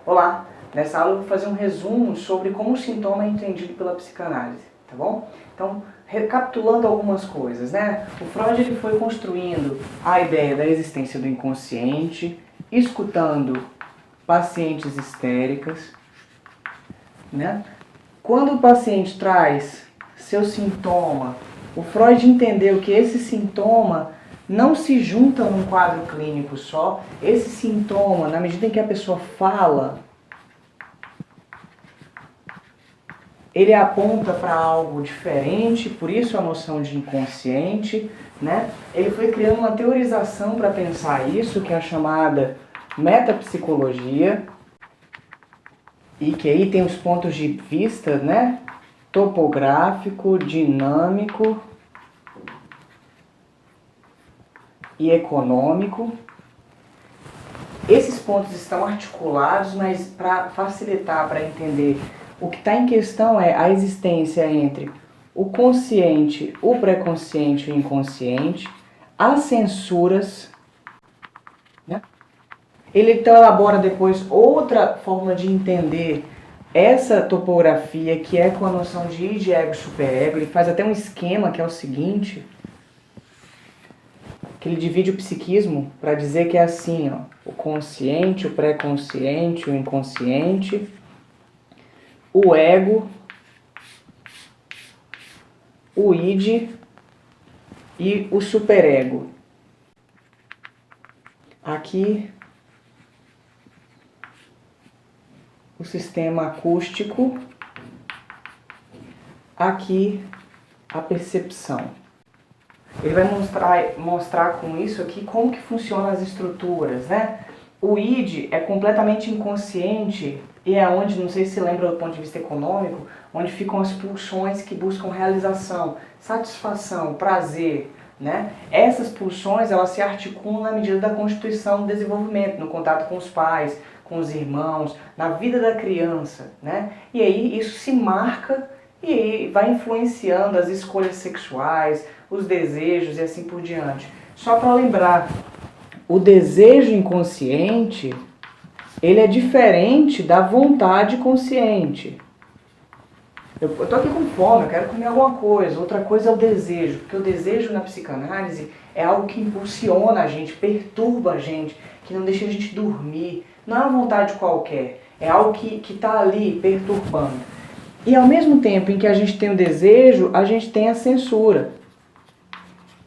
Olá! Nessa aula eu vou fazer um resumo sobre como o sintoma é entendido pela psicanálise, tá bom? Então, recapitulando algumas coisas, né? O Freud ele foi construindo a ideia da existência do inconsciente, escutando pacientes histéricas, né? Quando o paciente traz seu sintoma, o Freud entendeu que esse sintoma não se junta num quadro clínico só. Esse sintoma, na medida em que a pessoa fala, ele aponta para algo diferente, por isso a noção de inconsciente, né? Ele foi criando uma teorização para pensar isso, que é a chamada metapsicologia, e que aí tem os pontos de vista, né? Topográfico, dinâmico e econômico. Esses pontos estão articulados, mas para facilitar, para entender, o que está em questão é a existência entre o consciente, o pré-consciente e o inconsciente, as censuras, né? Ele então elabora depois outra forma de entender essa topografia, que é com a noção de id, ego e superego. Ele faz até um esquema que é o seguinte, que ele divide o psiquismo para dizer que é assim, ó, o consciente, o pré-consciente, o inconsciente, o ego, o id e o superego. Aqui o sistema acústico, aqui a percepção. Ele vai mostrar com isso aqui como que funcionam as estruturas, né? O id é completamente inconsciente e é onde, não sei se lembra do ponto de vista econômico, onde ficam as pulsões que buscam realização, satisfação, prazer, né? Essas pulsões, elas se articulam na medida da constituição do desenvolvimento, no contato com os pais, com os irmãos, na vida da criança, né? E aí isso se marca e vai influenciando as escolhas sexuais, os desejos e assim por diante. Só para lembrar, o desejo inconsciente, ele é diferente da vontade consciente. Eu tô aqui com fome, eu quero comer alguma coisa. Outra coisa é o desejo, porque o desejo na psicanálise é algo que impulsiona a gente, perturba a gente, que não deixa a gente dormir. Não é uma vontade qualquer, é algo que está ali perturbando. E ao mesmo tempo em que a gente tem o desejo, a gente tem a censura.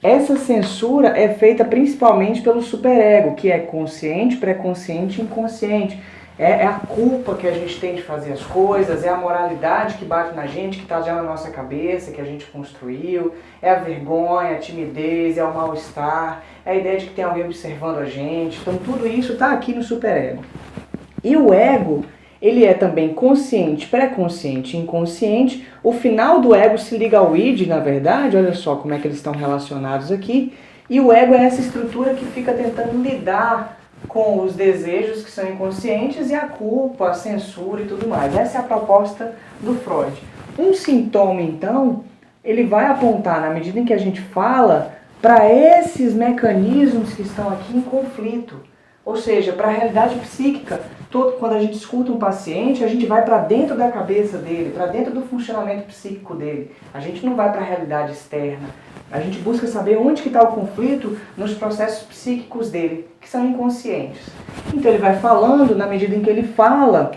Essa censura é feita principalmente pelo superego, que é consciente, pré-consciente e inconsciente. É a culpa que a gente tem de fazer as coisas, é a moralidade que bate na gente, que está já na nossa cabeça, que a gente construiu, é a vergonha, a timidez, é o mal-estar, é a ideia de que tem alguém observando a gente. Então tudo isso está aqui no superego. E o ego, ele é também consciente, pré-consciente e inconsciente. O final do ego se liga ao id, na verdade, olha só como é que eles estão relacionados aqui. E o ego é essa estrutura que fica tentando lidar com os desejos que são inconscientes e a culpa, a censura e tudo mais. Essa é a proposta do Freud. Um sintoma, então, ele vai apontar, na medida em que a gente fala, para esses mecanismos que estão aqui em conflito. Ou seja, para a realidade psíquica. Quando a gente escuta um paciente, a gente vai para dentro da cabeça dele, para dentro do funcionamento psíquico dele. A gente não vai para a realidade externa. A gente busca saber onde que está o conflito nos processos psíquicos dele, que são inconscientes. Então ele vai falando, na medida em que ele fala,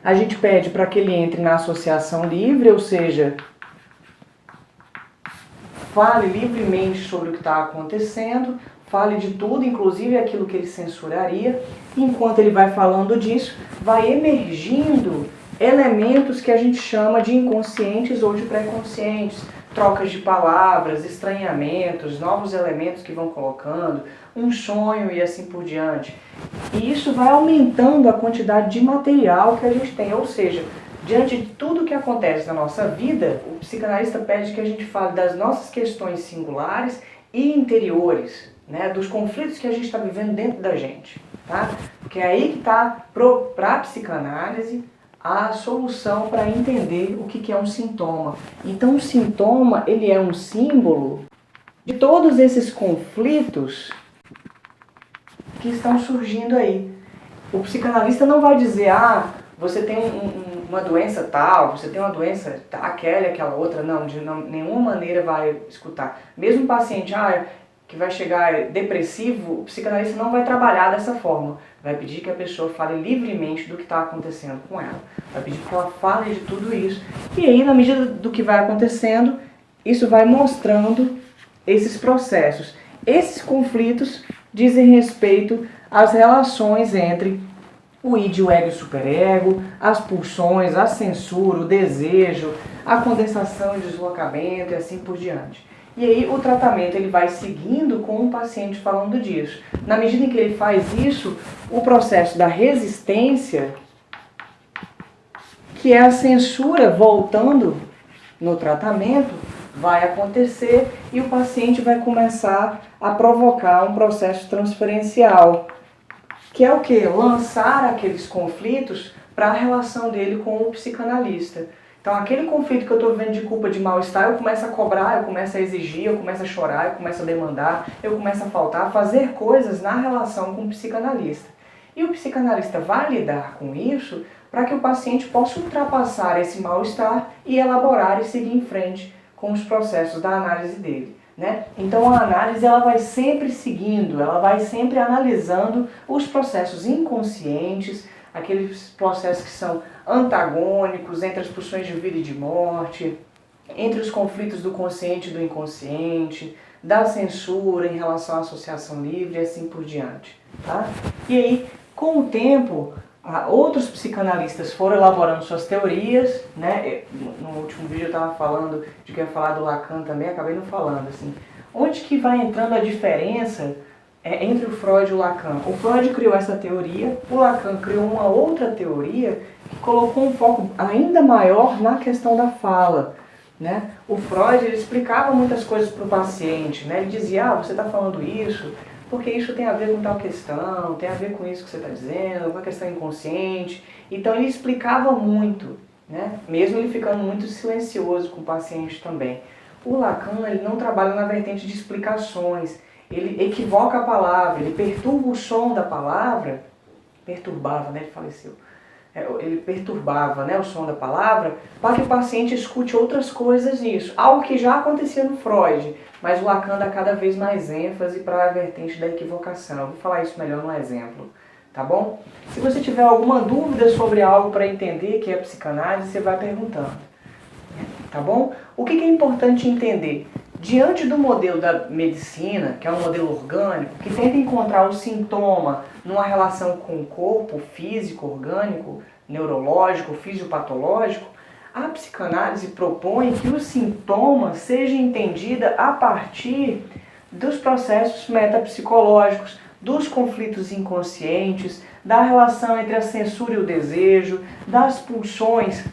a gente pede para que ele entre na associação livre, ou seja, fale livremente sobre o que está acontecendo, fale de tudo, inclusive aquilo que ele censuraria. Enquanto ele vai falando disso, vai emergindo elementos que a gente chama de inconscientes ou de pré-conscientes. Trocas de palavras, estranhamentos, novos elementos que vão colocando, um sonho e assim por diante. E isso vai aumentando a quantidade de material que a gente tem. Ou seja, diante de tudo que acontece na nossa vida, o psicanalista pede que a gente fale das nossas questões singulares e interiores, né, dos conflitos que a gente está vivendo dentro da gente, tá? Porque é aí que está, para a psicanálise, a solução para entender o que é um sintoma. Então o sintoma, ele é um símbolo de todos esses conflitos que estão surgindo aí. O psicanalista não vai dizer, você tem uma doença tal, você tem uma doença aquela outra, não, de nenhuma maneira vai escutar. Mesmo um paciente que vai chegar depressivo, o psicanalista não vai trabalhar dessa forma. Vai pedir que a pessoa fale livremente do que está acontecendo com ela. Vai pedir que ela fale de tudo isso. E aí, na medida do que vai acontecendo, isso vai mostrando esses processos. Esses conflitos dizem respeito às relações entre o id, o ego e o superego, as pulsões, a censura, o desejo, a condensação e deslocamento e assim por diante. E aí o tratamento ele vai seguindo com o paciente falando disso. Na medida em que ele faz isso, o processo da resistência, que é a censura voltando no tratamento, vai acontecer e o paciente vai começar a provocar um processo transferencial, que é o quê? Lançar aqueles conflitos para a relação dele com o psicanalista. Então aquele conflito que eu estou vivendo de culpa, de mal-estar, eu começo a cobrar, eu começo a exigir, eu começo a chorar, eu começo a demandar, eu começo a faltar, a fazer coisas na relação com o psicanalista. E o psicanalista vai lidar com isso para que o paciente possa ultrapassar esse mal-estar e elaborar e seguir em frente com os processos da análise dele, né? Então a análise ela vai sempre seguindo, ela vai sempre analisando os processos inconscientes, aqueles processos que são antagônicos entre as pulsões de vida e de morte, entre os conflitos do consciente e do inconsciente, da censura em relação à associação livre e assim por diante, tá? E aí, com o tempo, outros psicanalistas foram elaborando suas teorias, né? No último vídeo eu estava falando de que eu ia falar do Lacan também, acabei não falando, assim. Onde que vai entrando a diferença entre o Freud e o Lacan? O Freud criou essa teoria, o Lacan criou uma outra teoria que colocou um foco ainda maior na questão da fala, né? O Freud ele explicava muitas coisas para o paciente, né? Ele dizia, você está falando isso porque isso tem a ver com tal questão, tem a ver com isso que você está dizendo, com a questão inconsciente. Então ele explicava muito, né? Mesmo ele ficando muito silencioso com o paciente também. O Lacan ele não trabalha na vertente de explicações, ele equivoca a palavra, ele perturba o som da palavra, perturbava, né? Ele faleceu. Ele perturbava, né, o som da palavra para que o paciente escute outras coisas nisso. Algo que já acontecia no Freud, mas o Lacan dá cada vez mais ênfase para a vertente da equivocação. Eu vou falar isso melhor no exemplo, tá bom? Se você tiver alguma dúvida sobre algo para entender que é psicanálise, você vai perguntando, tá bom? O que é importante entender? Diante do modelo da medicina, que é um modelo orgânico, que tenta encontrar o sintoma numa relação com o corpo físico, orgânico, neurológico, fisiopatológico, a psicanálise propõe que o sintoma seja entendida a partir dos processos metapsicológicos, dos conflitos inconscientes, da relação entre a censura e o desejo, das pulsões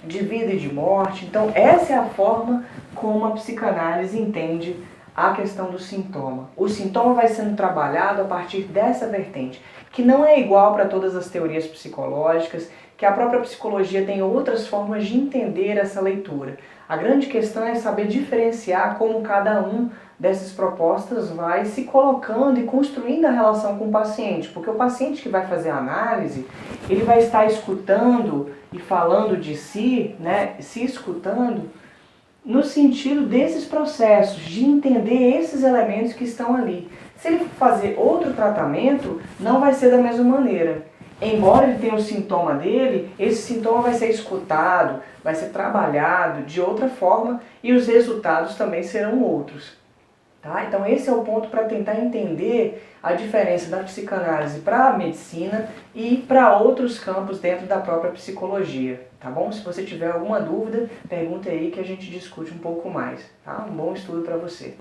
de vida e de morte. Então essa é a forma como a psicanálise entende a questão do sintoma. O sintoma vai sendo trabalhado a partir dessa vertente, que não é igual para todas as teorias psicológicas, que a própria psicologia tem outras formas de entender essa leitura. A grande questão é saber diferenciar como cada um dessas propostas vai se colocando e construindo a relação com o paciente, porque o paciente que vai fazer a análise, ele vai estar escutando e falando de si, né, se escutando, no sentido desses processos, de entender esses elementos que estão ali. Se ele for fazer outro tratamento, não vai ser da mesma maneira. Embora ele tenha o sintoma dele, esse sintoma vai ser escutado, vai ser trabalhado de outra forma e os resultados também serão outros. Tá? Então esse é o ponto para tentar entender a diferença da psicanálise para a medicina e para outros campos dentro da própria psicologia. Tá bom? Se você tiver alguma dúvida, pergunta aí que a gente discute um pouco mais. Tá? Um bom estudo para você.